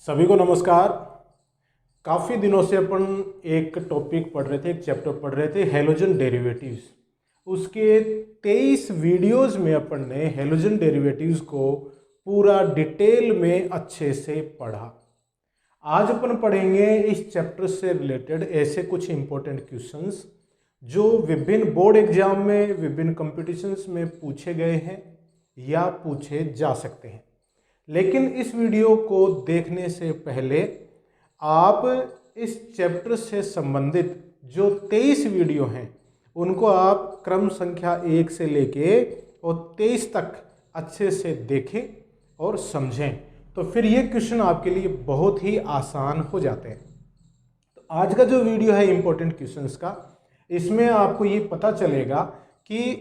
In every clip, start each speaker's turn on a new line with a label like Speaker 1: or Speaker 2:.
Speaker 1: सभी को नमस्कार। काफ़ी दिनों से अपन एक टॉपिक पढ़ रहे थे, एक चैप्टर पढ़ रहे थे, हैलोजन डेरिवेटिव्स। उसके 23 वीडियोस में अपन ने हैलोजन डेरिवेटिव्स को पूरा डिटेल में अच्छे से पढ़ा। आज अपन पढ़ेंगे इस चैप्टर से रिलेटेड ऐसे कुछ इंपॉर्टेंट क्वेश्चंस जो विभिन्न बोर्ड एग्जाम में, विभिन्न कॉम्पिटिशन्स में पूछे गए हैं या पूछे जा सकते हैं। लेकिन इस वीडियो को देखने से पहले आप इस चैप्टर से संबंधित जो 23 वीडियो हैं उनको आप क्रम संख्या 1 से लेके और 23 तक अच्छे से देखें और समझें, तो फिर ये क्वेश्चन आपके लिए बहुत ही आसान हो जाते हैं। तो आज का जो वीडियो है इंपॉर्टेंट क्वेश्चंस का, इसमें आपको ये पता चलेगा कि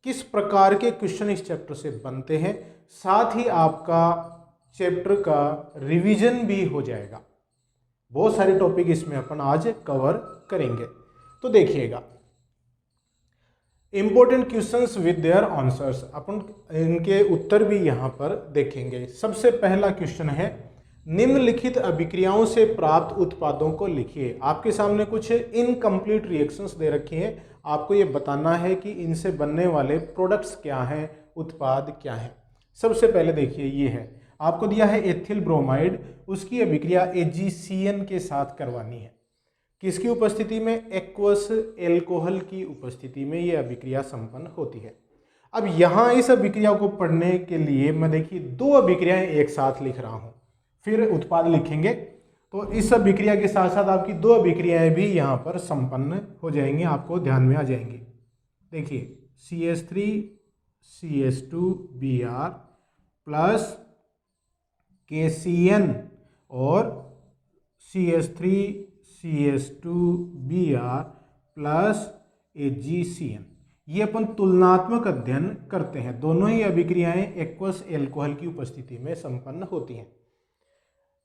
Speaker 1: किस प्रकार के क्वेश्चन इस चैप्टर से बनते हैं, साथ ही आपका चैप्टर का रिवीजन भी हो जाएगा। बहुत सारे टॉपिक इसमें अपन आज कवर करेंगे। तो देखिएगा, important questions with their answers, अपन इनके उत्तर भी यहां पर देखेंगे। सबसे पहला क्वेश्चन है, निम्नलिखित अभिक्रियाओं से प्राप्त उत्पादों को लिखिए। आपके सामने कुछ इनकम्प्लीट रिएक्शंस दे रखे हैं, आपको ये बताना है कि इनसे बनने वाले प्रोडक्ट्स क्या हैं, उत्पाद क्या हैं। सबसे पहले देखिए, ये है, आपको दिया है एथिल ब्रोमाइड, उसकी अभिक्रिया AgCN के साथ करवानी है। किसकी उपस्थिति में? एक्वस एल्कोहल की उपस्थिति में ये अभिक्रिया संपन्न होती है। अब यहाँ इस अभिक्रिया को पढ़ने के लिए मैं देखिए दो अभिक्रियाएं एक साथ लिख रहा हूँ, फिर उत्पाद लिखेंगे। तो इस अभिक्रिया के साथ साथ आपकी दो अभिक्रियाएं भी यहाँ पर संपन्न हो जाएंगी, आपको ध्यान में आ जाएंगी। देखिए CH3CH2Br प्लस KCN और CH3CH2Br प्लस AgCN, ये अपन तुलनात्मक अध्ययन करते हैं। दोनों ही अभिक्रियाएं एक्वस एल्कोहल की उपस्थिति में संपन्न होती हैं।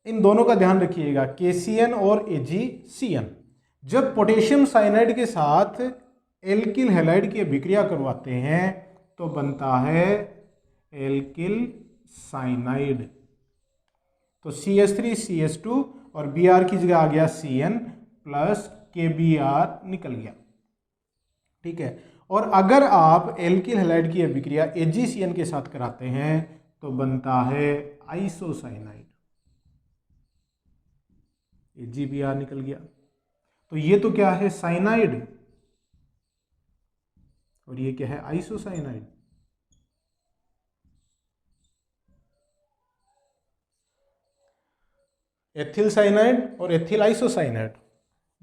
Speaker 1: इन दोनों का ध्यान रखिएगा, KCN और AgCN। जब पोटेशियम साइनाइड के साथ एल्किल हैलाइड की अभिक्रिया करवाते हैं तो बनता है एल्किल साइनाइड। तो CH3CH2 और Br की जगह आ गया CN प्लस KBr निकल गया, ठीक है। और अगर आप एल्किल हैलाइड की अभिक्रिया AgCN के साथ कराते हैं तो बनता है आइसोसाइनाइड, AgBr निकल गया। तो ये तो क्या है? साइनाइड, और ये क्या है? आइसोसाइनाइड। एथिल साइनाइड और एथिल आइसोसाइनाइड।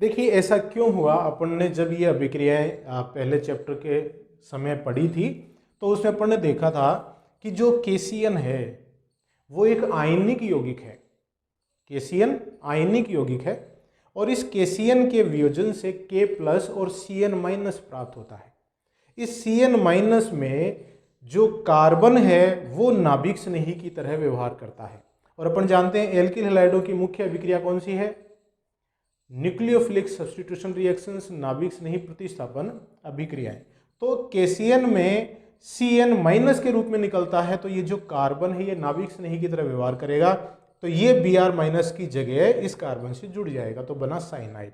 Speaker 1: देखिए ऐसा क्यों हुआ, अपन ने जब ये अभिक्रियाएं पहले चैप्टर के समय पढ़ी थी तो उसमें अपन ने देखा था कि जो KCN है वो एक आयनिक यौगिक है। KCN आयनिक यौगिक है और इस KCN के वियोजन से K प्लस और CN माइनस प्राप्त होता है। इस CN माइनस में जो कार्बन है वो नाभिक स्नेही की तरह व्यवहार करता है। और अपन जानते हैं एल्किल हैलाइडों की मुख्य अभिक्रिया कौन सी है? न्यूक्लियोफिलिक सब्स्टिट्यूशन रिएक्शंस, नाभिक स्नेही प्रतिस्थापन अभिक्रियाएं। तो KCN में CN माइनस के रूप में निकलता है, तो ये जो कार्बन है ये नाभिक स्नेही की तरह व्यवहार करेगा, तो ये Br माइनस की जगह इस कार्बन से जुड़ जाएगा, तो बना साइनाइड।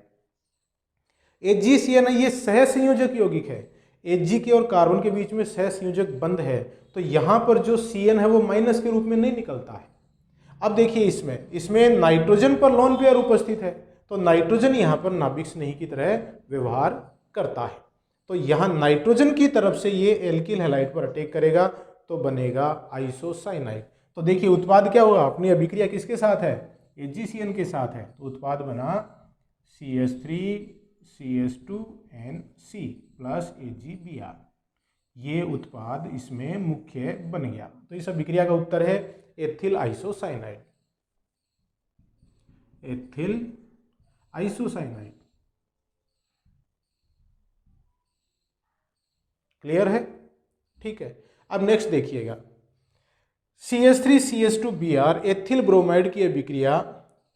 Speaker 1: AgCN ये सहसंयोजक यौगिक है, Ag के और कार्बन के बीच में सहसंयोजक बंध है, तो यहां पर जो CN है वो माइनस के रूप में नहीं निकलता है। अब देखिए इसमें नाइट्रोजन पर लोन पेयर उपस्थित है, तो नाइट्रोजन यहां पर नाभिक स्नेही की तरह व्यवहार करता है, तो यहां नाइट्रोजन की तरफ से ये एल्किल हैलाइड पर अटैक करेगा तो बनेगा आइसोसाइनाइड। तो देखिए उत्पाद क्या होगा? अपनी अभिक्रिया किसके साथ है? AgCN के साथ है, तो उत्पाद बना CH3CH2NC प्लस AgBr। ये उत्पाद इसमें मुख्य बन गया। तो इस अभिक्रिया का उत्तर है ethyl isocyanide, ethyl isocyanide. Clear है? ठीक है। अब नेक्स्ट देखिएगा, CH3CH2Br एथिल ब्रोमाइड की अभिक्रिया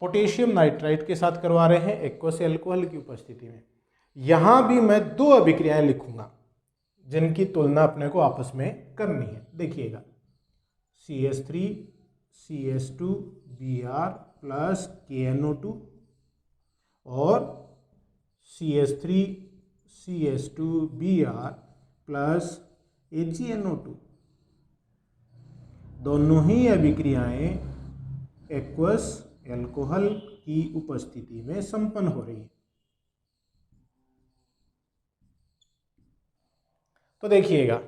Speaker 1: पोटेशियम नाइट्राइट के साथ करवा रहे हैं एक्वस एल्कोहल की उपस्थिति में। यहां भी मैं दो अभिक्रियाएं लिखूंगा जिनकी तुलना अपने को आपस में करनी है। देखिएगा CH3CH2Br प्लस KNO2 और CH3CH2Br प्लस AgNO2। दोनों ही अभिक्रियाएं एक्वस एल्कोहल की उपस्थिति में संपन्न हो रही है। तो देखिएगा,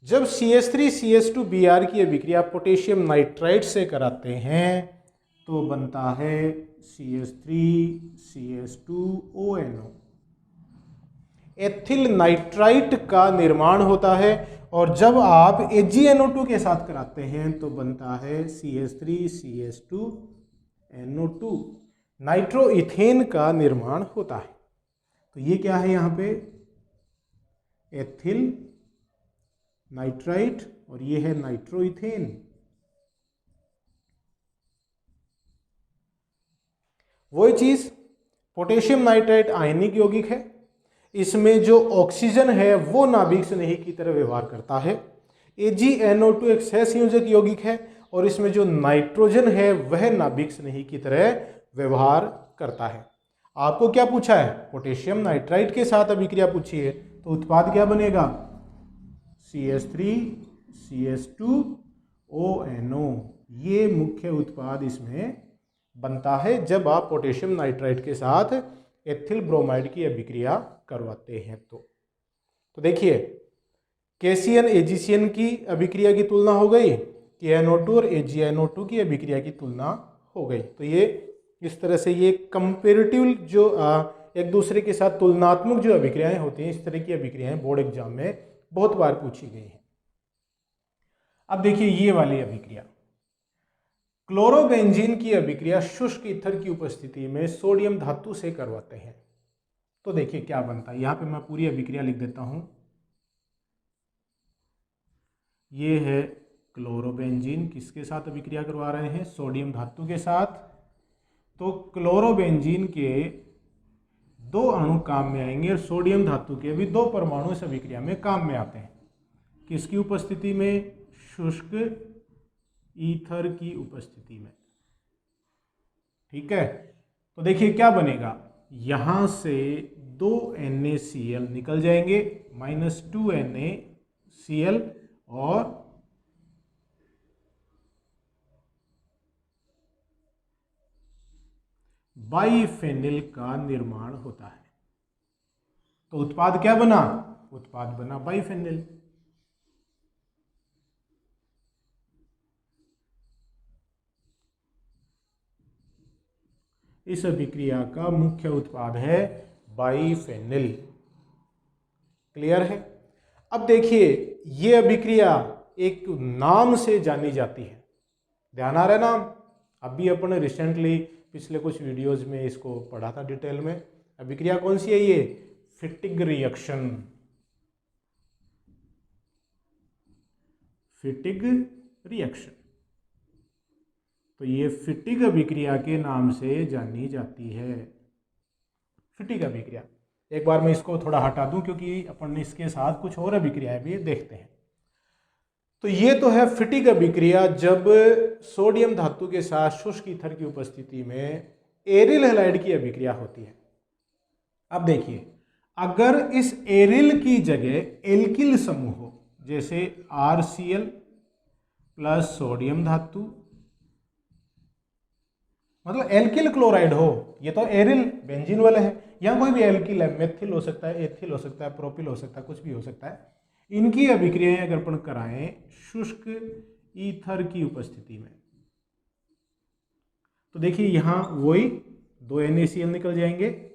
Speaker 1: जब CH3CH2Br की अभिक्रिया पोटेशियम नाइट्राइट से कराते हैं तो बनता है CH3CH2ONO। एथिल नाइट्राइट का निर्माण होता है और जब आप AgNO2 के साथ कराते हैं तो बनता है CH3CH2NO2। नाइट्रो इथेन का निर्माण होता है। तो ये क्या है यहाँ पे, एथिल नाइट्राइट और ये है नाइट्रो इथेन। वही चीज, पोटेशियम नाइट्राइट आयनिक यौगिक है, इसमें जो ऑक्सीजन है वो नाभिक स्नेही की तरह व्यवहार करता है। AgNO2 एक सहसंयोजक यौगिक है और इसमें जो नाइट्रोजन है वह नाभिक स्नेही की तरह व्यवहार करता है। आपको क्या पूछा है, पोटेशियम नाइट्राइट के साथ अभिक्रिया पूछी है, तो उत्पाद क्या बनेगा, CH3CH2ONO। ये मुख्य उत्पाद इसमें बनता है जब आप पोटेशियम नाइट्राइट के साथ एथिल ब्रोमाइड की अभिक्रिया करवाते हैं। तो देखिए, KCN AgCN की अभिक्रिया की तुलना हो गई, KNO2 और AgNO2 की अभिक्रिया की तुलना हो गई। तो ये इस तरह से ये कंपेरेटिव जो एक दूसरे के साथ तुलनात्मक जो अभिक्रियाएं होती हैं, इस तरह की अभिक्रियाएं बोर्ड एग्जाम में बहुत बार पूछी गई हैं। अब देखिए ये वाली अभिक्रिया, क्लोरोबेंजीन की अभिक्रिया शुष्क ईथर की उपस्थिति में सोडियम धातु से करवाते हैं। तो देखिए क्या बनता है, यहां पे मैं पूरी अभिक्रिया लिख देता हूं। ये है क्लोरोबेंजीन, किसके साथ अभिक्रिया करवा रहे हैं, सोडियम धातु के साथ। तो क्लोरोबेंजीन के 2 अणु काम में आएंगे और सोडियम धातु के भी 2 परमाणु इस अभिक्रिया में काम में आते हैं। किसकी उपस्थिति में, शुष्क ईथर की उपस्थिति में। ठीक है, तो देखिए क्या बनेगा, यहां से 2 NaCl निकल जाएंगे, -2 NaCl और बाइफेनिल का निर्माण होता है। तो उत्पाद क्या बना, उत्पाद बना बाइफेनिल। इस अभिक्रिया का मुख्य उत्पाद है बाइफेनिल। क्लियर है। अब देखिए ये अभिक्रिया एक नाम से जानी जाती है, ध्यान आ रहा है नाम। अभी अपन रिसेंटली पिछले कुछ वीडियोस में इसको पढ़ा था डिटेल में। अभिक्रिया कौन सी है ये, फिटिग रिएक्शन। फिटिग रिएक्शन, तो ये फिटिग अभिक्रिया के नाम से जानी जाती है, फिटिग अभिक्रिया। एक बार मैं इसको थोड़ा हटा दूं क्योंकि अपन इसके साथ कुछ और अभिक्रियाएं भी देखते हैं। तो ये तो है फिटिग अभिक्रिया, जब सोडियम धातु के साथ शुष्क ईथर की उपस्थिति में एरिल हैलाइड की अभिक्रिया होती है। अब देखिए, अगर इस एरिल की जगह एल्किल समूह हो, जैसे RCl प्लस सोडियम धातु, मतलब एल्किल क्लोराइड हो, ये तो एरिल बेंजीन वाले हैं, या कोई भी एल्किल है, मेथिल हो सकता है, एथिल हो सकता है, प्रोपिल हो सकता है, कुछ भी हो सकता है। इनकी अभिक्रियाएं अगर अपन कराएं शुष्क ईथर की उपस्थिति में, तो देखिए यहां वही 2 NaCl निकल जाएंगे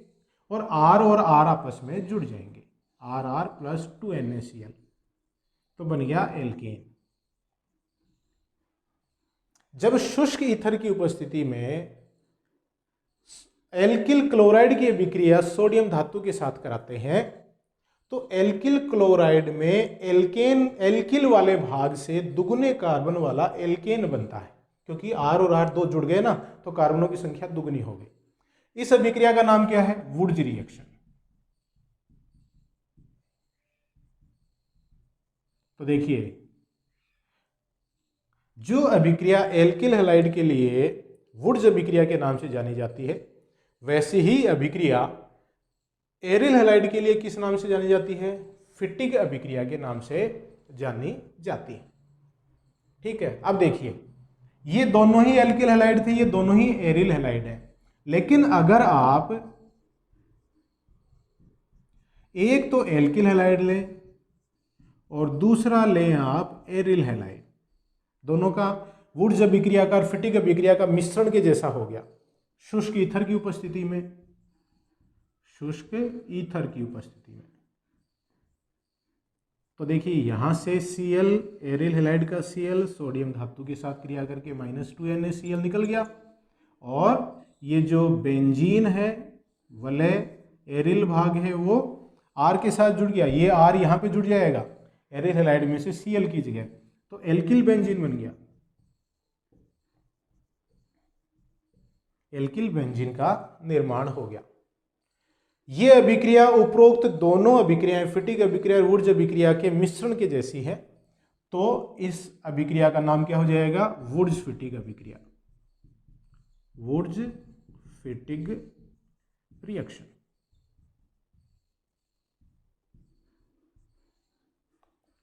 Speaker 1: और R और R आपस में जुड़ जाएंगे, RR प्लस 2 NaCl, तो बन गया एल्केन। जब शुष्क ईथर की उपस्थिति में एल्किल क्लोराइड की अभिक्रिया सोडियम धातु के साथ कराते हैं, तो एल्किल क्लोराइड में एल्केन, एल्किल वाले भाग से दुगने कार्बन वाला एल्केन बनता है, क्योंकि R और R 2 जुड़ गए ना, तो कार्बनों की संख्या दुगनी हो गई। इस अभिक्रिया का नाम क्या है, वुड्स रिएक्शन। तो देखिए जो अभिक्रिया एल्किल हैलाइड के लिए वुड्स अभिक्रिया के नाम से जानी जाती है, वैसे ही अभिक्रिया एरिल हैलाइड के लिए किस नाम से जानी जाती है? फिटिग अभिक्रिया के नाम से जानी जाती है। ठीक है, अब देखिए ये दोनों ही एल्किल हैलाइड थे, ये दोनों ही एरिल हैलाइड है, लेकिन अगर आप एक तो एल्किल हैलाइड लें और दूसरा लें आप एरिल हैलाइड, दोनों का वुड्स अभिक्रिया का और फिटिग अभिक्रिया का मिश्रण के जैसा हो गया शुष्क ईथर की उपस्थिति में, शुष्क ईथर की उपस्थिति में। तो देखिए यहां से Cl एरिल हैलाइड का Cl सोडियम धातु के साथ क्रिया करके -2NaCl निकल गया, और ये जो बेंजीन है वलय एरिल भाग है वो R के साथ जुड़ गया, ये R यहाँ पे जुड़ जाएगा एरिल हैलाइड में से Cl की जगह, तो एल्किल बेंजीन बन गया। एल्किल बेंजीन का निर्माण हो गया। ये अभिक्रिया उपरोक्त दोनों अभिक्रियाएं फिटिग अभिक्रिया और वुड्स अभिक्रिया के मिश्रण के जैसी है, तो इस अभिक्रिया का नाम क्या हो जाएगा? वुड्स फिटिग अभिक्रिया, वुड्स फिटिग रिएक्शन।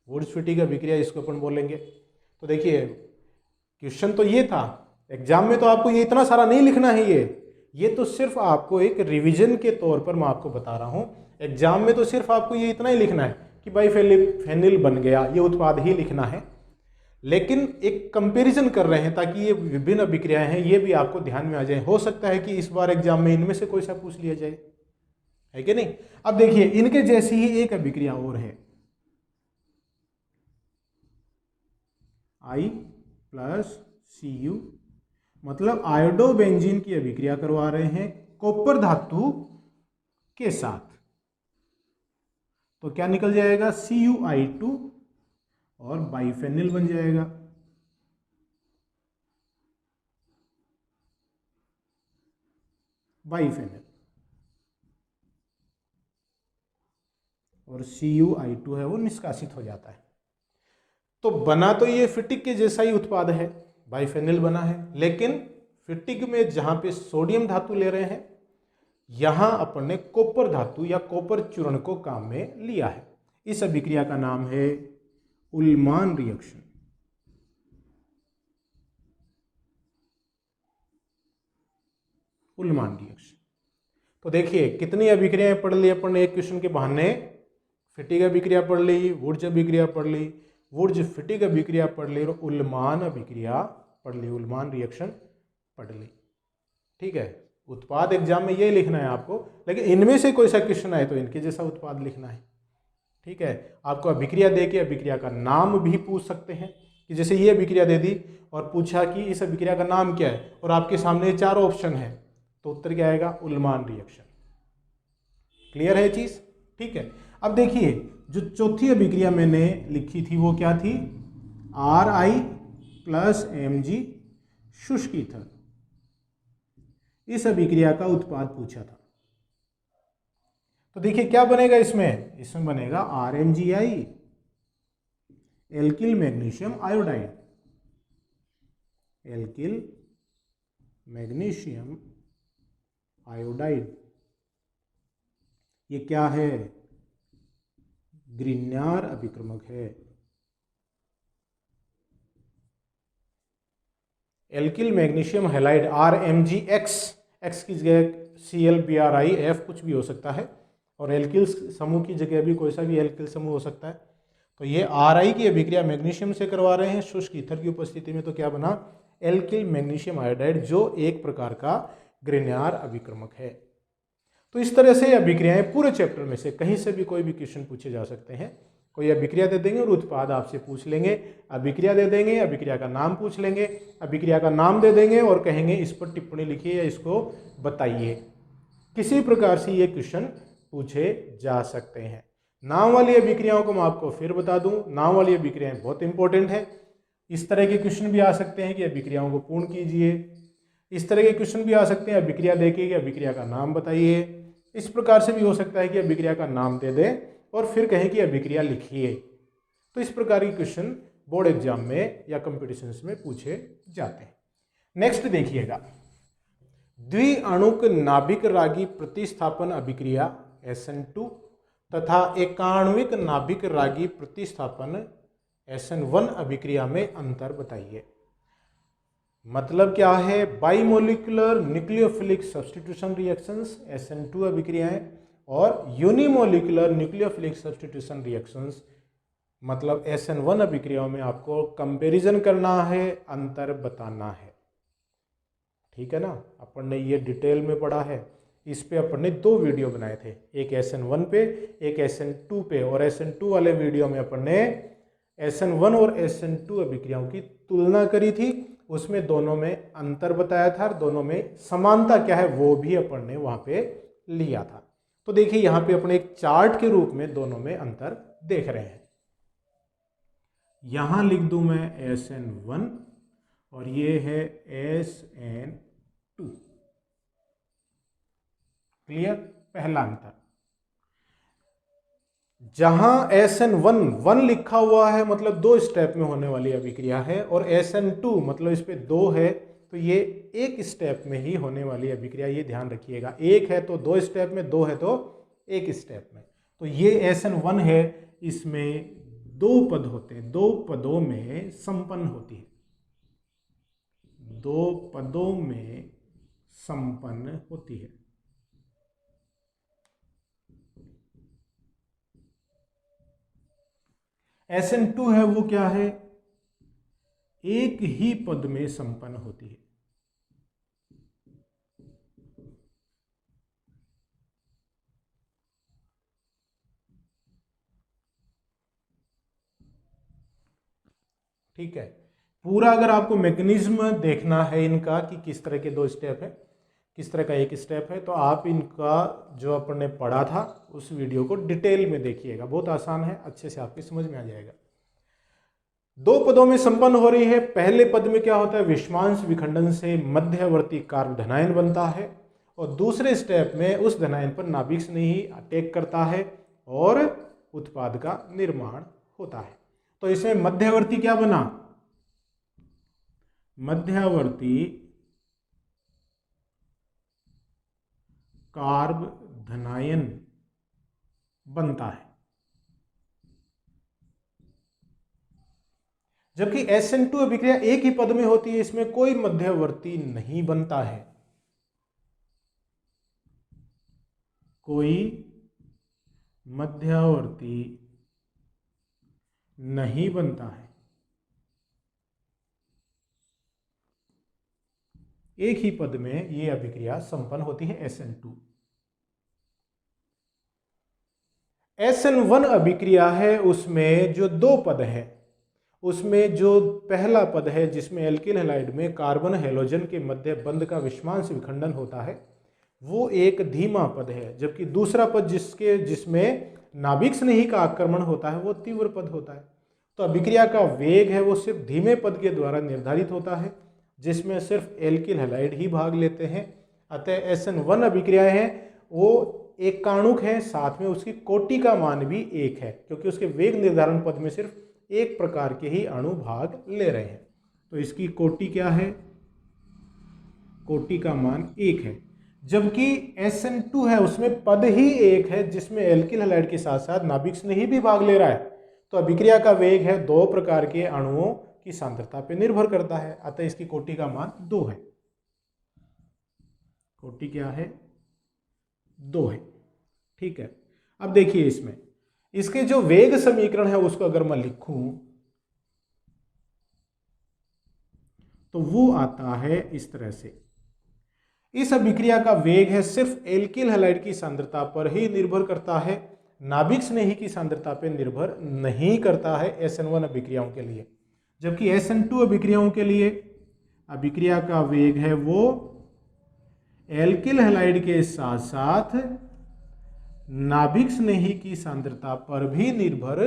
Speaker 1: वुड्स फिटिग अभिक्रिया इसको अपन बोलेंगे। तो देखिए क्वेश्चन तो ये था, एग्जाम में तो आपको ये इतना सारा नहीं लिखना है, ये तो सिर्फ आपको एक रिवीजन के तौर पर मैं आपको बता रहा हूँ। एग्जाम में तो सिर्फ आपको ये इतना ही लिखना है कि बाइफेनिल बन गया, ये उत्पाद ही लिखना है, लेकिन एक कंपैरिजन कर रहे हैं ताकि ये विभिन्न अभिक्रियाएं हैं ये भी आपको ध्यान में आ जाए। हो सकता है कि इस बार एग्जाम में इनमें से कोई सा पूछ लिया जाए, है कि नहीं। अब देखिए इनके जैसी ही एक अभिक्रिया और है, I+Cu, मतलब आयोडोबेंजीन की अभिक्रिया करवा रहे हैं कॉपर धातु के साथ, तो क्या निकल जाएगा? Cu(I2) और बाइफेनिल बन जाएगा। बाइफेनिल और Cu(I2) है वो निष्कासित हो जाता है। तो बना तो ये फिटिग के जैसा ही उत्पाद है, बाइफेनिल बना है, लेकिन फिटिग में जहां पे सोडियम धातु ले रहे हैं यहां अपन ने कॉपर धातु या कॉपर चूर्ण को काम में लिया है। इस अभिक्रिया का नाम है उल्मान रिएक्शन। उल्मान रिएक्शन। तो देखिए कितनी अभिक्रियाएं पढ़ ली अपन ने एक क्वेश्चन के बहाने। फिटिग अभिक्रिया पढ़ ली, वुड्स अभिक्रिया पढ़ ली, वुड्स फिटिग अभिक्रिया पढ़ ली और उल्मान अभिक्रिया पढ़ ली, उल्मान रिएक्शन पढ़ ली। ठीक है, उत्पाद एग्जाम में ये लिखना है आपको, लेकिन इनमें से कोई सा क्वेश्चन आए तो इनके जैसा उत्पाद लिखना है। ठीक है, आपको अभिक्रिया दे के अभिक्रिया का नाम भी पूछ सकते हैं कि जैसे ये अभिक्रिया दे दी और पूछा कि इस अभिक्रिया का नाम क्या है और आपके सामने 4 ऑप्शन है, तो उत्तर क्या आएगा? उल्मान रिएक्शन। क्लियर है चीज? ठीक है, अब देखिए जो चौथी अभिक्रिया मैंने लिखी थी वो क्या थी? Ri+Mg शुष्क ईथर। इस अभिक्रिया का उत्पाद पूछा था, तो देखिए क्या बनेगा इसमें? इसमें बनेगा RMgI, alkyl magnesium iodide, alkyl magnesium iodide. ये क्या है? ग्रिन्यार अभिक्रमक है। Alkyl magnesium halide RMgX, X की जगह ClBrIF कुछ भी हो सकता है, और एल्किल समूह की जगह भी कोई सा भी एल्किल समूह हो सकता है। तो ये Ri की अभिक्रिया मैग्नीशियम से करवा रहे हैं शुष्क ईथर की उपस्थिति में, तो क्या बना? एल्किल मैग्नीशियम आयोडाइड, जो एक प्रकार का ग्रिन्यार अभिक्रमक है। तो इस तरह से अभिक्रियाएं पूरे चैप्टर में से कहीं से भी कोई भी क्वेश्चन पूछे जा सकते हैं। कोई अभिक्रिया दे देंगे और उत्पाद आपसे पूछ लेंगे, अभिक्रिया दे देंगे, अभिक्रिया का नाम पूछ लेंगे, अभिक्रिया का नाम दे देंगे और कहेंगे इस पर टिप्पणी लिखिए या इसको बताइए। किसी प्रकार से ये क्वेश्चन पूछे जा सकते हैं। नाम वाली अभिक्रियाओं को मैं आपको फिर बता दूं, नाम वाली अभिक्रियाएं बहुत इंपॉर्टेंट है। इस तरह के क्वेश्चन भी आ सकते हैं कि अभिक्रियाओं को पूर्ण कीजिए, इस तरह के क्वेश्चन भी आ सकते हैं अभिक्रिया देके कि अभिक्रिया का नाम बताइए। इस प्रकार से भी हो सकता है कि अभिक्रिया का नाम दे दें और फिर कहें कि अभिक्रिया लिखिए। तो इस प्रकार के क्वेश्चन बोर्ड एग्जाम में या कंपटीशंस में पूछे जाते हैं। नेक्स्ट देखिएगा, द्विअणुक नाभिक रागी प्रतिस्थापन अभिक्रिया SN2 तथा एकाण्विक नाभिक रागी प्रतिस्थापन SN1 अभिक्रिया में अंतर बताइए। मतलब क्या है, बाइमोलिकुलर न्यूक्लियोफिलिक सब्स्टिट्यूशन रिएक्शंस SN2 अभिक्रियाएं और यूनिमोलिकुलर न्यूक्लियोफिलिक सब्स्टिट्यूशन रिएक्शंस मतलब SN1 अभिक्रियाओं में आपको कंपैरिजन करना है, अंतर बताना है। ठीक है ना, अपन ने ये डिटेल में पढ़ा है। इस पे अपन ने 2 वीडियो बनाए थे, एक SN1 पे एक SN2 पे, और SN2 वाले वीडियो में अपन ने SN1 और SN2 अभिक्रियाओं की तुलना करी थी, उसमें दोनों में अंतर बताया था और दोनों में समानता क्या है वो भी अपन ने वहाँ पे लिया था। तो देखिए यहाँ पे अपने एक चार्ट के रूप में दोनों में अंतर देख रहे हैं। यहाँ लिख दूं मैं SN1 और ये है SN2। क्लियर, पहला अंतर। जहां SN1 1 लिखा हुआ है मतलब 2 स्टेप में होने वाली अभिक्रिया है, और SN2 मतलब इस पे 2 है तो ये 1 स्टेप में ही होने वाली अभिक्रिया, ये ध्यान रखिएगा। 1 है तो 2 स्टेप में, 2 है तो 1 स्टेप में। तो ये SN1 है, इसमें 2 पद होते हैं, 2 पदों में संपन्न होती है, 2 पदों में संपन्न होती है। SN2 है वो क्या है, एक ही पद में संपन्न होती है। ठीक है, पूरा अगर आपको मैकेनिज्म देखना है इनका कि किस तरह के 2 स्टेप है, किस तरह का 1 स्टेप है, तो आप इनका जो अपन ने पढ़ा था उस वीडियो को डिटेल में देखिएगा, बहुत आसान है, अच्छे से आपकी समझ में आ जाएगा। 2 पदों में संपन्न हो रही है। पहले पद में क्या होता है, विषमांश विखंडन से मध्यवर्ती कार्ब धनायन बनता है, और दूसरे स्टेप में उस धनायन पर नाभिक स्नेही अटैक करता है और उत्पाद का निर्माण होता है। तो इसमें मध्यवर्ती क्या बना, मध्यवर्ती कार्ब धनायन बनता है। जबकि SN2 अभिक्रिया एक ही पद में होती है, इसमें कोई मध्यवर्ती नहीं बनता है, कोई मध्यवर्ती नहीं बनता है, एक ही पद में ये अभिक्रिया संपन्न होती है SN2। SN1 अभिक्रिया है, उसमें जो 2 पद है, उसमें जो पहला पद है जिसमें एल्किल हैलाइड में कार्बन हैलोजन के मध्य बंध का विषमांश विखंडन होता है, वो एक धीमा पद है, जबकि दूसरा पद जिसमें नाभिक स्नेही का आक्रमण होता है वो तीव्र पद होता है। तो अभिक्रिया का वेग है वो सिर्फ धीमे पद के द्वारा निर्धारित होता है, जिसमें सिर्फ एल्किल हैलाइड ही भाग लेते हैं। अतः SN1 अभिक्रियाएं हैं वो एकाणुक है, साथ में उसकी कोटि का मान भी 1 है, क्योंकि उसके वेग निर्धारण पद में सिर्फ एक प्रकार के ही अणु भाग ले रहे हैं। तो इसकी कोटि क्या है, कोटि का मान 1 है। जबकि SN2 है उसमें पद ही 1 है, जिसमें एल्किल हैलाइड के साथ साथ नाभिक स्नेही भी भाग ले रहा है। तो अभिक्रिया का वेग है 2 प्रकार के अणुओं की सांद्रता पर निर्भर करता है, अतः इसकी कोटि का मान 2 है। कोटि क्या है, 2 है। ठीक है, अब देखिए इसमें इसके जो वेग समीकरण है उसको अगर मैं लिखूं तो वो आता है इस तरह से। इस अभिक्रिया का वेग है सिर्फ एल्किल हैलाइड की सांद्रता पर ही निर्भर करता है, नाभिक स्नेही की सांद्रता पर निर्भर नहीं करता है SN1 अभिक्रियाओं के लिए। जबकि SN2 अभिक्रियाओं के लिए अभिक्रिया का वेग है वो एल्किल हैलाइड के साथ साथ नाभिक स्नेही की सांद्रता पर भी निर्भर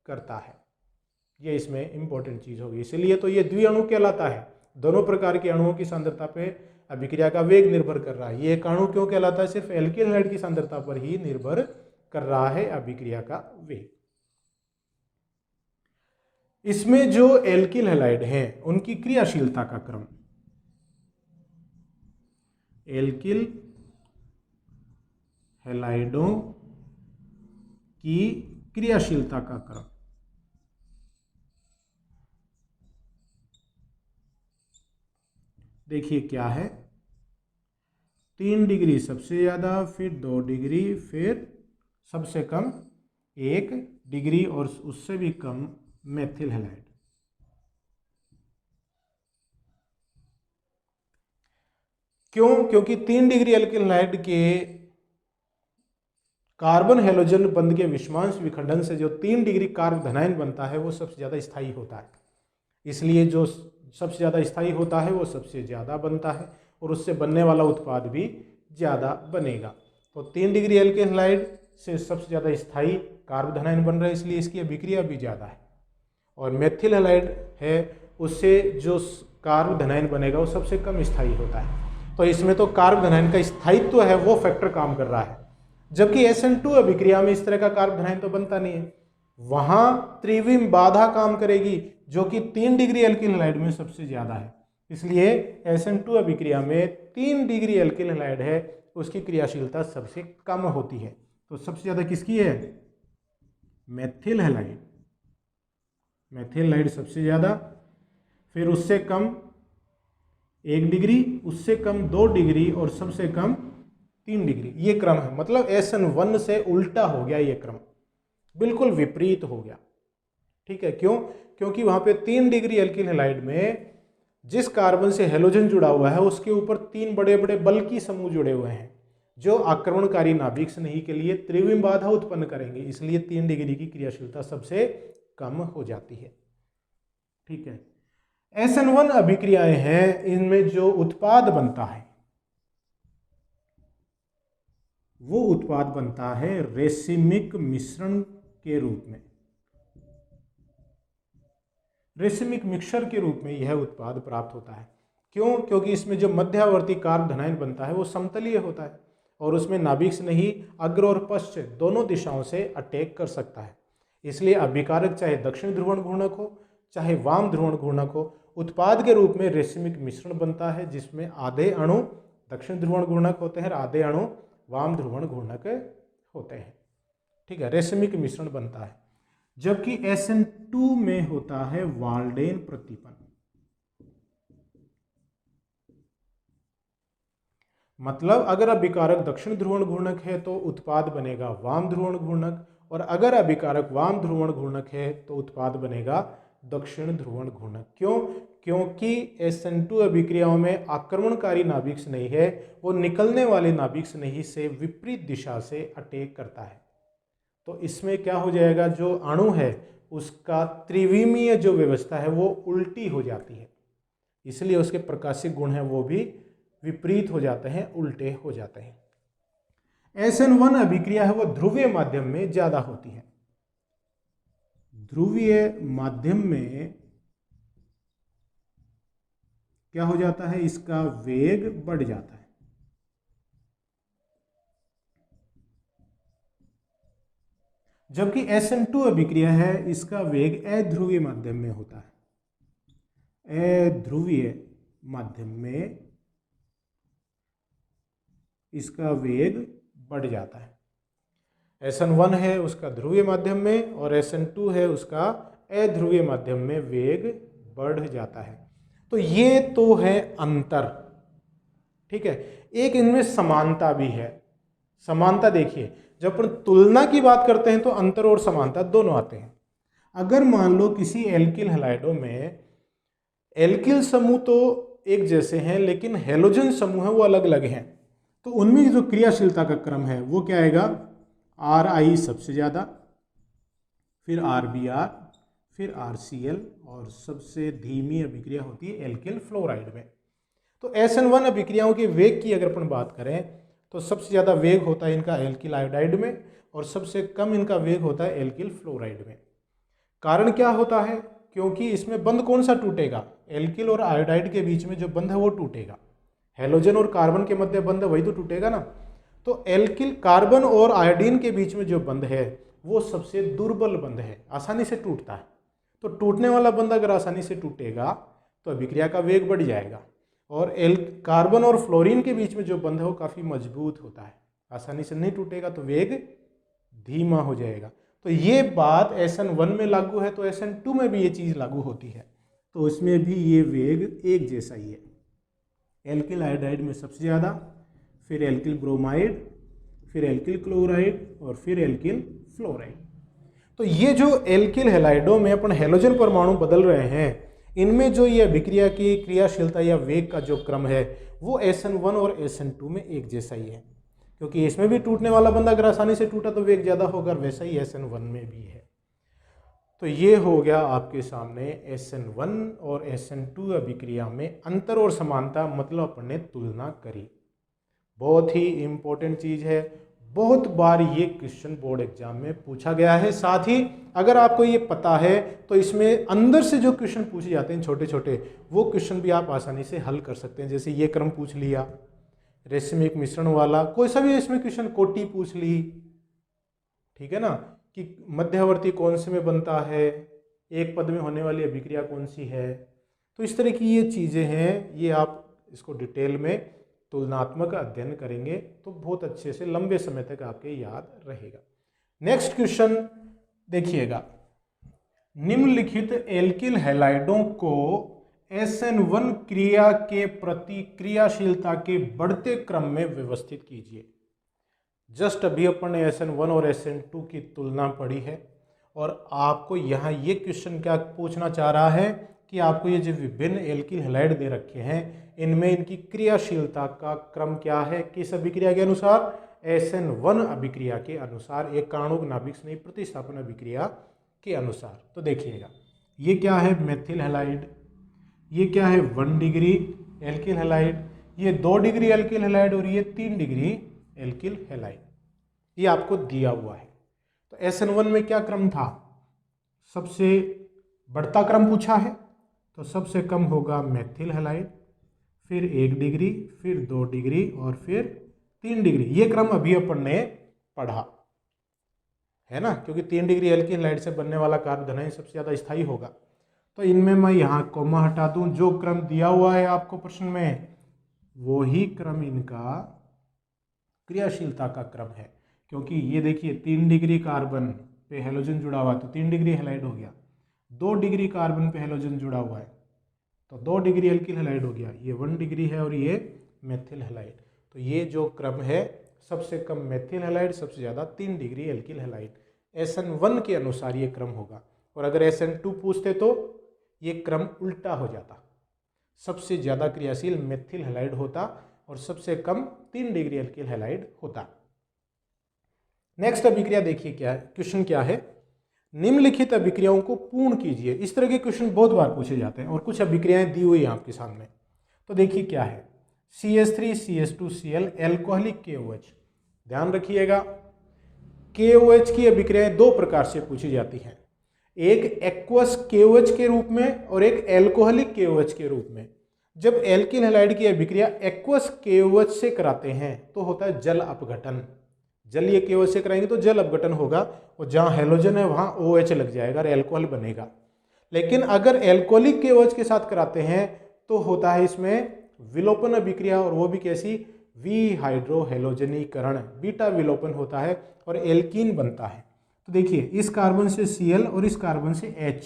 Speaker 1: करता है। ये इसमें इंपॉर्टेंट चीज होगी, इसलिए तो ये द्विअणु कहलाता है। दोनों प्रकार के अणुओं की सांद्रता पे अभिक्रिया का वेग निर्भर कर रहा है। ये एक अणु क्यों कहलाता है, सिर्फ एल्किल हैलाइड की सांद्रता पर ही निर्भर कर रहा है अभिक्रिया का वेग। इसमें जो एल्किल हैलाइड हैं उनकी क्रियाशीलता का क्रम, एल्किल हैलाइडों की क्रियाशीलता का क्रम। देखिए क्या है, 3 डिग्री सबसे ज़्यादा, फिर 2 डिग्री, फिर सबसे कम 1 डिग्री और उससे भी कम मेथिल हैलाइड। क्यों? क्योंकि 3 डिग्री एल्किल हैलाइड के कार्बन हैलोजन बंध के विषमांश विखंडन से जो 3 डिग्री कार्ब धनायन बनता है वो सबसे ज़्यादा स्थायी होता है। इसलिए जो सबसे ज़्यादा स्थायी होता है वो सबसे ज़्यादा बनता है और उससे बनने वाला उत्पाद भी ज़्यादा बनेगा। तो 3 डिग्री एल्किल हैलाइड से सबसे ज़्यादा स्थायी कार्ब धनायन बन रहा है, इसलिए इसकी अभिक्रिया भी ज़्यादा है। और मेथिल हैलाइड है, उससे जो कार्ब धनायन बनेगा वो सबसे कम स्थायी होता है। तो इसमें तो कार्ब धनायन का स्थायित्व है वो फैक्टर काम कर रहा है, जबकि SN2 अभिक्रिया में इस तरह का कार्ब धनायन तो बनता नहीं है। वहां त्रिविम बाधा काम करेगी जो कि 3 डिग्री एल्किल हैलाइड में सबसे ज्यादा है। इसलिए SN2 अभिक्रिया में 3 डिग्री एल्किल हैलाइड है, उसकी क्रियाशीलता सबसे कम होती है। तो सबसे ज्यादा किसकी है? Methyl halide. मेथिल हैलाइड सबसे ज्यादा, फिर उससे कम 1 डिग्री, उससे कम 2 डिग्री और सबसे कम 3 डिग्री। ये क्रम है, मतलब SN1 से उल्टा हो गया, ये क्रम बिल्कुल विपरीत हो गया। ठीक है, क्यों? क्योंकि वहां पे 3 डिग्री एल्किल हैलाइड में जिस कार्बन से हेलोजन जुड़ा हुआ है उसके ऊपर 3 बड़े बड़े बल्कि समूह जुड़े हुए हैं जो आक्रमणकारी नाभिक स्नेही के लिए त्रिविम बाधा उत्पन्न करेंगे, इसलिए 3 डिग्री की क्रियाशीलता सबसे कम हो जाती है। ठीक है, SN1 अभिक्रियाएं हैं, इनमें जो उत्पाद बनता है वो उत्पाद बनता है रेसिमिक मिश्रण के रूप में। रेसिमिक मिक्सचर के रूप में यह उत्पाद प्राप्त होता है। क्यों? क्योंकि इसमें जो मध्यावर्ती कार्ब धनायन बनता है वो समतलीय होता है और उसमें नाभिक स्नेही अग्र और पश्च दोनों दिशाओं से अटैक कर सकता है। इसलिए अभिकारक चाहे दक्षिण ध्रुवण घूर्णक हो चाहे वाम ध्रुवण घूर्णक हो, उत्पाद के रूप में रेसिमिक मिश्रण बनता है जिसमें आधे अणु दक्षिण ध्रुवण घूर्णक होते हैं और आधे अणु वाम ध्रुवण घूर्णक होते हैं। ठीक है, रेसिमिक मिश्रण बनता है। जबकि SN2 में होता है वाल्डेन प्रतीपन। मतलब अगर अभिकारक दक्षिण ध्रुवण घूर्णक है तो उत्पाद बनेगा वाम ध्रुवण घूर्णक, और अगर अभिकारक वाम ध्रुवण घूर्णक है तो उत्पाद बनेगा दक्षिण ध्रुवण घूर्णक। क्यों? क्योंकि SN2 अभिक्रियाओं में आक्रमणकारी नाभिक स्नेही है, वो निकलने वाले नाभिक स्नेही से विपरीत दिशा से अटैक करता है। तो इसमें क्या हो जाएगा, जो अणु है उसका त्रिविमीय जो व्यवस्था है वो उल्टी हो जाती है, इसलिए उसके प्रकाशिक गुण हैं वो भी विपरीत हो जाते हैं, उल्टे हो जाते हैं। SN1 अभिक्रिया है वो ध्रुवीय माध्यम में ज्यादा होती है। ध्रुवीय माध्यम में क्या हो जाता है, इसका वेग बढ़ जाता है। जबकि SN2 अभिक्रिया है इसका वेग अध्रुवीय माध्यम में होता है। अध्रुवीय माध्यम में इसका वेग बढ़ जाता है। SN1 है उसका ध्रुवीय माध्यम में और SN2 है उसका अध्रुवीय माध्यम में वेग बढ़ जाता है। तो ये तो है अंतर। ठीक है, एक इनमें समानता भी है। समानता देखिए, जब अपन तुलना की बात करते हैं तो अंतर और समानता दोनों आते हैं। अगर मान लो किसी एल्किल हैलाइडों में एल्किल समूह तो एक जैसे हैं लेकिन हेलोजन समूह है वो अलग अलग हैं, तो उनमें जो क्रियाशीलता का क्रम है वो क्या आएगा, RI सबसे ज़्यादा, फिर RBr, फिर RCl और सबसे धीमी अभिक्रिया होती है एल्किल फ्लोराइड में। तो SN1 अभिक्रियाओं के वेग की अगर अपन बात करें तो सबसे ज़्यादा वेग होता है इनका एल्किल आयोडाइड में और सबसे कम इनका वेग होता है एल्किल फ्लोराइड में। कारण क्या होता है, क्योंकि इसमें बंध कौन सा टूटेगा, एल्किल और आयोडाइड के बीच में जो बंध है वो टूटेगा, हेलोजन और कार्बन के मध्य बंध वही तो टूटेगा ना। तो एल्किल कार्बन और आयोडीन के बीच में जो बंध है वो सबसे दुर्बल बंध है, आसानी से टूटता है। तो टूटने वाला बंध अगर आसानी से टूटेगा तो अभिक्रिया का वेग बढ़ जाएगा, और कार्बन और फ्लोरीन के बीच में जो बंध है वो काफ़ी मजबूत होता है, आसानी से नहीं टूटेगा, तो वेग धीमा हो जाएगा। तो ये बात SN1 में लागू है, तो SN2 में भी ये चीज़ लागू होती है, तो इसमें भी ये वेग एक जैसा ही है। एल्किल आयोडाइड में सबसे ज़्यादा, फिर एल्किल ब्रोमाइड, फिर एल्किल क्लोराइड और फिर एल्किल फ्लोराइड। तो ये जो एल्किल हैलाइडों में अपन हैलोजन परमाणु बदल रहे हैं, इनमें जो ये अभिक्रिया की क्रियाशीलता या वेग का जो क्रम है वो SN1 और SN2 में एक जैसा ही है, क्योंकि इसमें भी टूटने वाला बंध अगर आसानी से टूटा तो वेग ज़्यादा होगा, वैसा ही SN1 में भी है। तो ये हो गया आपके सामने SN1 और SN2 अभिक्रिया में अंतर और समानता, मतलब अपन ने तुलना करी। बहुत ही इम्पोर्टेंट चीज़ है, बहुत बार ये क्वेश्चन बोर्ड एग्जाम में पूछा गया है। साथ ही अगर आपको ये पता है तो इसमें अंदर से जो क्वेश्चन पूछे जाते हैं छोटे छोटे, वो क्वेश्चन भी आप आसानी से हल कर सकते हैं। जैसे ये क्रम पूछ लिया, रेशमिक मिश्रण वाला, कोई सा भी इसमें क्वेश्चन, कोटि पूछ ली, ठीक है ना, कि मध्यवर्ती कौन से में बनता है, एक पद में होने वाली अभिक्रिया कौन सी है। तो इस तरह की ये चीज़ें हैं, ये आप इसको डिटेल में तुलनात्मक अध्ययन करेंगे तो बहुत अच्छे से लंबे समय तक आपके याद रहेगा। नेक्स्ट क्वेश्चन देखिएगा, निम्नलिखित एल्किल हैलाइडों को SN1 क्रिया के प्रति क्रियाशीलता के बढ़ते क्रम में व्यवस्थित कीजिए। जस्ट अभी अपन ने SN1 और SN2 की तुलना पढ़ी है, और आपको यहाँ ये क्वेश्चन क्या पूछना चाह रहा है कि आपको ये जो विभिन्न एल्किल हैलाइड दे रखे हैं, इनमें इनकी क्रियाशीलता का क्रम क्या है, किस अभिक्रिया के अनुसार, SN1 अभिक्रिया के अनुसार, एक कार्बनिक नाभिक नहीं प्रतिस्थापन अभिक्रिया के अनुसार। तो देखिएगा, ये क्या है, मेथिल हैलाइड, ये क्या है 1 डिग्री एल्किल हैलाइड, ये 2 डिग्री एल्किल हैलाइड और ये 3 डिग्री एल्किल हैलाइड, ये आपको दिया हुआ है। तो SN1 में क्या क्रम था, सबसे बढ़ता क्रम पूछा है, तो सबसे कम होगा मेथिल हैलाइड, फिर 1 डिग्री, फिर 2 डिग्री और फिर 3 डिग्री। ये क्रम अभी अपन ने पढ़ा है ना, क्योंकि 3 डिग्री एल्किल हैलाइड से बनने वाला कार्बन धनायन सबसे ज़्यादा स्थायी होगा। तो इनमें मैं यहाँ कोमा हटा दूँ, जो क्रम दिया हुआ है आपको प्रश्न में वो ही क्रम इनका क्रियाशीलता का क्रम है। क्योंकि ये देखिए 3 डिग्री कार्बन पे हैलोजन जुड़ा हुआ है तो 3 डिग्री हैलाइड हो गया, 2 डिग्री कार्बन पे हैलोजन जुड़ा हुआ है तो 2 डिग्री एल्किल हैलाइड हो गया, ये 1 डिग्री है और ये मेथिल हैलाइड। तो ये जो क्रम है, सबसे कम मेथिल हैलाइड, सबसे ज़्यादा 3 डिग्री एल्किल हैलाइड, SN1 के अनुसार ये क्रम होगा। और अगर SN2 पूछते तो ये क्रम उल्टा हो जाता, सबसे ज़्यादा क्रियाशील मेथिल हैलाइड होता और सबसे कम 3 डिग्री एल्किल हैलाइड होता। नेक्स्ट अभिक्रिया देखिए क्या है, क्वेश्चन क्या है, निम्नलिखित अभिक्रियाओं को पूर्ण कीजिए। इस तरह के क्वेश्चन बहुत बार पूछे जाते हैं और कुछ अभिक्रियाएं दी हुई हैं आपके सामने। तो देखिए क्या है, CH3 CH2Cl एल्कोहलिक KOH। ध्यान रखिएगा, KOH की अभिक्रियाएं 2 प्रकार से पूछी जाती हैं, एक एक्वस KOH के रूप में और एक एल्कोहलिक KOH के रूप में। जब एल्किल हैलाइड की अभिक्रिया एक्वस KOH से कराते हैं तो होता है जल अपघटन, जलीय KOH से कराएंगे तो जल अपघटन होगा और जहाँ हैलोजन है वहाँ OH लग जाएगा और एल्कोहल बनेगा। लेकिन अगर एल्कोहलिक KOH के साथ कराते हैं तो होता है इसमें विलोपन अभिक्रिया, और वो भी कैसी, विहाइड्रोहेलोजनीकरण, बीटा विलोपन होता है और एल्कीन बनता है। तो देखिए इस कार्बन से Cl और इस कार्बन से H,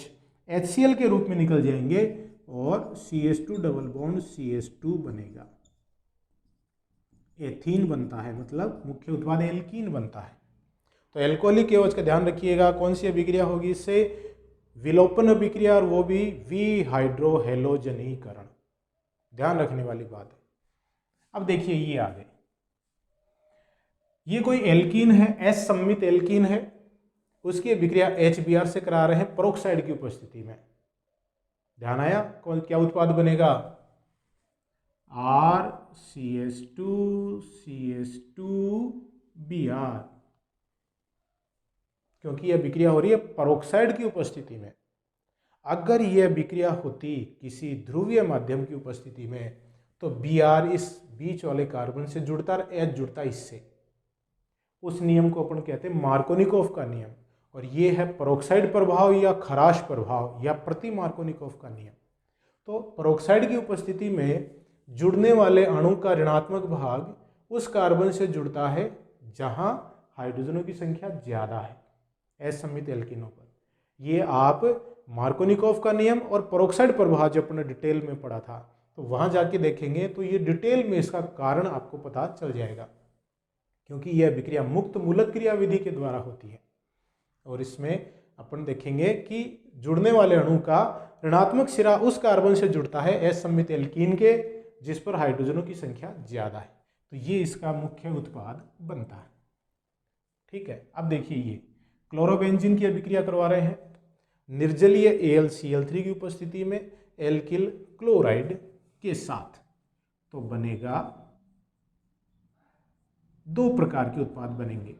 Speaker 1: HCl के रूप में निकल जाएंगे और CH2 डबल बॉन्ड CH2 बनेगा, एथीन बनता है, मतलब मुख्य उत्पाद एल्कीन बनता है। तो एल्कोहलिक KOH का ध्यान रखिएगा, कौन सी अभिक्रिया होगी इससे, विलोपन अभिक्रिया, और वो भी विहाइड्रोहेलोजनीकरण, ध्यान रखने वाली बात है। अब देखिए ये आ गए, ये कोई एल्कीन है, S सम्मित एल्कीन है, उसकी अभिक्रिया HBr से करा रहे हैं पेरोक्साइड की उपस्थिति में। ध्यान आया, कौन क्या उत्पाद बनेगा, RCH2CH2Br, क्योंकि यह अभिक्रिया हो रही है पेरोक्साइड की उपस्थिति में। अगर यह अभिक्रिया होती किसी ध्रुवीय माध्यम की उपस्थिति में तो Br इस बीच वाले कार्बन से जुड़ता और H जुड़ता इससे, उस नियम को अपन कहते हैं मार्कोनिकोफ का नियम, और ये है पेरोक्साइड प्रभाव या खराश प्रभाव या प्रति मार्कोनिकोफ का नियम। तो पेरोक्साइड की उपस्थिति में जुड़ने वाले अणु का ऋणात्मक भाग उस कार्बन से जुड़ता है जहां हाइड्रोजनों की संख्या ज़्यादा है असममित एल्कीनों पर। ये आप मार्कोनिकॉफ का नियम और पेरोक्साइड प्रभाव जो अपने डिटेल में पढ़ा था, तो वहाँ जाके देखेंगे तो ये डिटेल में इसका कारण आपको पता चल जाएगा, क्योंकि यह अभिक्रिया मुक्त मूलक क्रिया विधि के द्वारा होती है। और इसमें अपन देखेंगे कि जुड़ने वाले अणु का ऋणात्मक सिरा उस कार्बन से जुड़ता है असममित एल्कीन के जिस पर हाइड्रोजनों की संख्या ज़्यादा है, तो ये इसका मुख्य उत्पाद बनता है। ठीक है, अब देखिए ये क्लोरोबेंजीन की अभिक्रिया करवा रहे हैं निर्जलीय AlCl3 की उपस्थिति में एल्किल क्लोराइड के साथ, तो बनेगा 2 प्रकार के उत्पाद बनेंगे।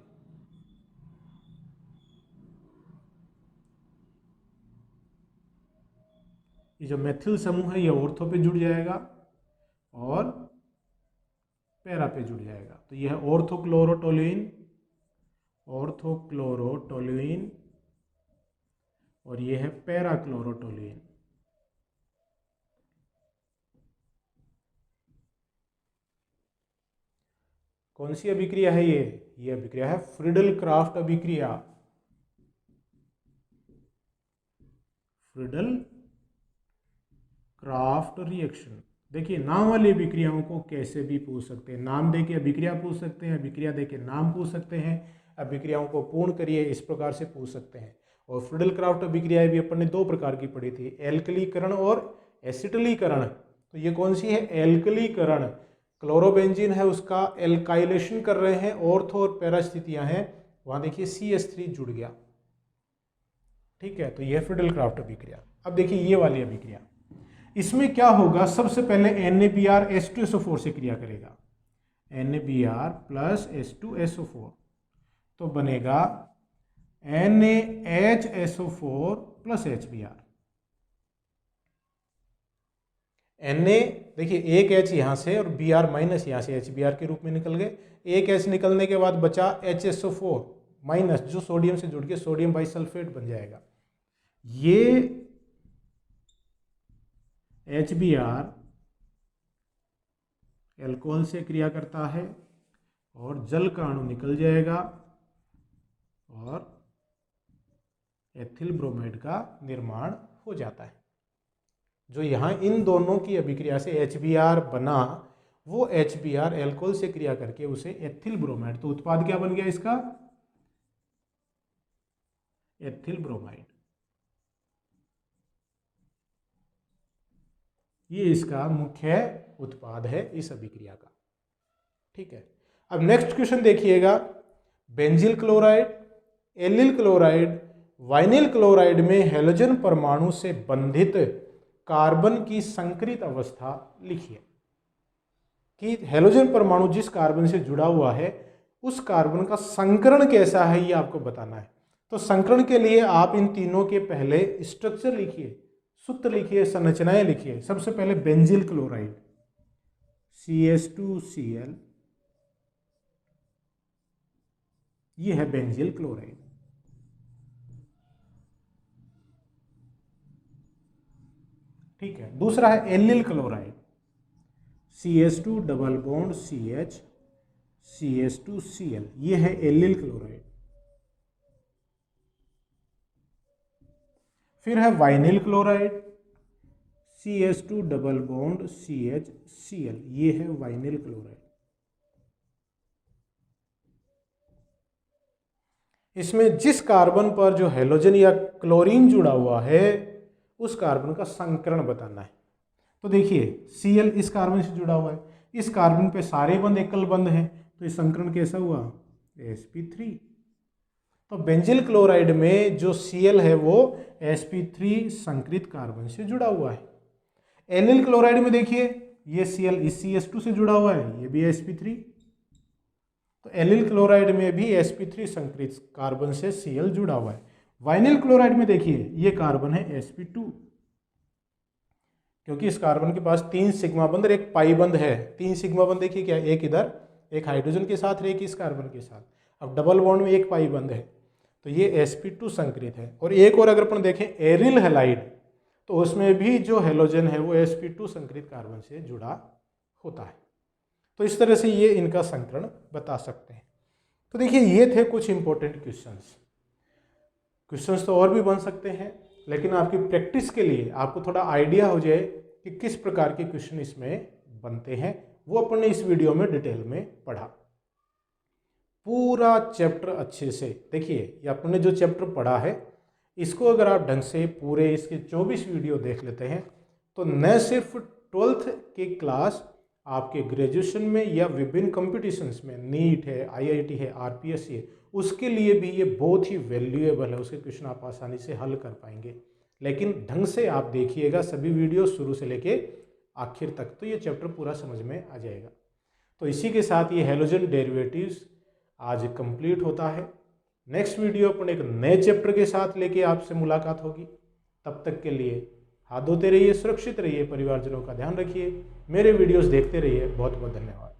Speaker 1: ये जो मेथिल समूह है ये ऑर्थो पे जुड़ जाएगा और पैरा पे जुड़ जाएगा, तो यह है ऑर्थोक्लोरोटोलुइन और यह है पैराक्लोरोटोलुइन। कौन सी अभिक्रिया है ये अभिक्रिया है फ्रीडल क्राफ्ट अभिक्रिया। Friedel craft reaction. देखिए नाम वाली अभिक्रियाओं को कैसे भी पूछ सकते हैं, नाम दे के अभिक्रिया पूछ सकते हैं, अभिक्रिया दे के नाम पूछ सकते हैं, अभिक्रियाओं को पूर्ण करिए इस प्रकार से पूछ सकते हैं। और फ्रीडल क्राफ्ट अभिक्रियाएं भी अपन ने 2 प्रकार की पढ़ी थी, एल्कलीकरण और एसिटिलीकरण। तो ये कौन सी है? एल्कलीकरण। क्लोरोबेंजीन है उसका एल्काइलेशन कर रहे हैं, ऑर्थो और पैरा स्थितियां हैं, वहां देखिए CH3 जुड़ गया। ठीक है, तो यह फ्रीडल क्राफ्ट अभिक्रिया। अब देखिए ये वाली अभिक्रिया, इसमें क्या होगा, सबसे पहले NaBr H2SO4 से क्रिया करेगा, NaBr प्लस H2SO4, तो बनेगा NaHSO4 प्लस HBr। Na देखिए एक H यहाँ से और Br माइनस यहाँ से HBr के रूप में निकल गए। एक H निकलने के बाद बचा HSO4 माइनस, जो सोडियम से जुड़ के सोडियम बाइसल्फेट बन जाएगा। ये HBr एल्कोहल से क्रिया करता है और जल का अणु निकल जाएगा और एथिल ब्रोमाइड का निर्माण हो जाता है। जो यहाँ इन दोनों की अभिक्रिया से HBr बना, वो HBr एल्कोहल से क्रिया करके उसे एथिल ब्रोमाइड, तो उत्पाद क्या बन गया इसका? Ethyl bromide. ये इसका मुख्य उत्पाद है इस अभिक्रिया का। ठीक है, अब नेक्स्ट क्वेश्चन देखिएगा, benzyl chloride, allyl chloride, vinyl chloride में हैलोजन परमाणु से बंधित कार्बन की संकरित अवस्था लिखिए। कि हैलोजन परमाणु जिस कार्बन से जुड़ा हुआ है उस कार्बन का संकरण कैसा है ये आपको बताना है। तो संकरण के लिए आप इन तीनों के पहले स्ट्रक्चर लिखिए, सूत्र लिखिए, संरचनाएं लिखिए। सबसे पहले बेंजील क्लोराइड CH2Cl, ये है बेंजील क्लोराइड। ठीक है, दूसरा है allyl chloride CH2 double bond CH CH2Cl, ये है एलिल क्लोराइड। फिर है vinyl chloride CH2 double bond CHCl, ये है वाइनिल क्लोराइड। इसमें जिस कार्बन पर जो हैलोजन या क्लोरीन जुड़ा हुआ है उस कार्बन का संकरण बताना है। तो देखिए Cl इस कार्बन से जुड़ा हुआ है, इस कार्बन पे सारे बंध एकल बंध हैं, तो ये संकरण कैसा हुआ? sp3। तो बेंजील क्लोराइड में जो Cl है वो sp3 संकरित कार्बन से जुड़ा हुआ है। एलिल क्लोराइड में देखिए ये Cl इस CH2 से जुड़ा हुआ है, ये भी sp3। तो एलिल क्लोराइड में भी sp3 संकरित कार्बन से Cl जुड़ा हुआ है। वाइनिल क्लोराइड में देखिए ये कार्बन है sp2, क्योंकि इस कार्बन के पास 3 सिग्मा बंध और 1 पाई बंध है। 3 सिग्मा बंध देखिए क्या, एक इधर, एक हाइड्रोजन के साथ और एक इस कार्बन के साथ। अब डबल बॉन्ड में 1 पाई बंध है, तो ये sp2 संकरित है। और एक और अगर अपन देखें एरिल हैलाइड, तो उसमें भी जो हैलोजन है वो sp2 संकरित कार्बन से जुड़ा होता है। तो इस तरह से ये इनका संकरण बता सकते हैं। तो देखिए ये थे कुछ इंपॉर्टेंट क्वेश्चंस तो और भी बन सकते हैं, लेकिन आपकी प्रैक्टिस के लिए आपको थोड़ा आइडिया हो जाए कि किस प्रकार के क्वेश्चन इसमें बनते हैं, वो अपन ने इस वीडियो में डिटेल में पढ़ा। पूरा चैप्टर अच्छे से देखिए, ये अपन ने जो चैप्टर पढ़ा है इसको अगर आप ढंग से पूरे इसके 24 वीडियो देख लेते हैं तो न सिर्फ 12th की क्लास आपके ग्रेजुएशन में या विभिन्न कॉम्पिटिशन्स में, नीट है, आईआईटी है, आरपीएससी है, उसके लिए भी ये बहुत ही वैल्यूएबल है। उसके क्वेश्चन आप आसानी से हल कर पाएंगे, लेकिन ढंग से आप देखिएगा सभी वीडियो शुरू से लेके आखिर तक, तो ये चैप्टर पूरा समझ में आ जाएगा। तो इसी के साथ ये हैलोजन डेरिवेटिव्स आज कंप्लीट होता है। नेक्स्ट वीडियो अपन एक नए चैप्टर के साथ लेके आपसे मुलाकात होगी। तब तक के लिए हाथ धोते रहिए, सुरक्षित रहिए, परिवारजनों का ध्यान रखिए, मेरे वीडियोस देखते रहिए। बहुत बहुत धन्यवाद।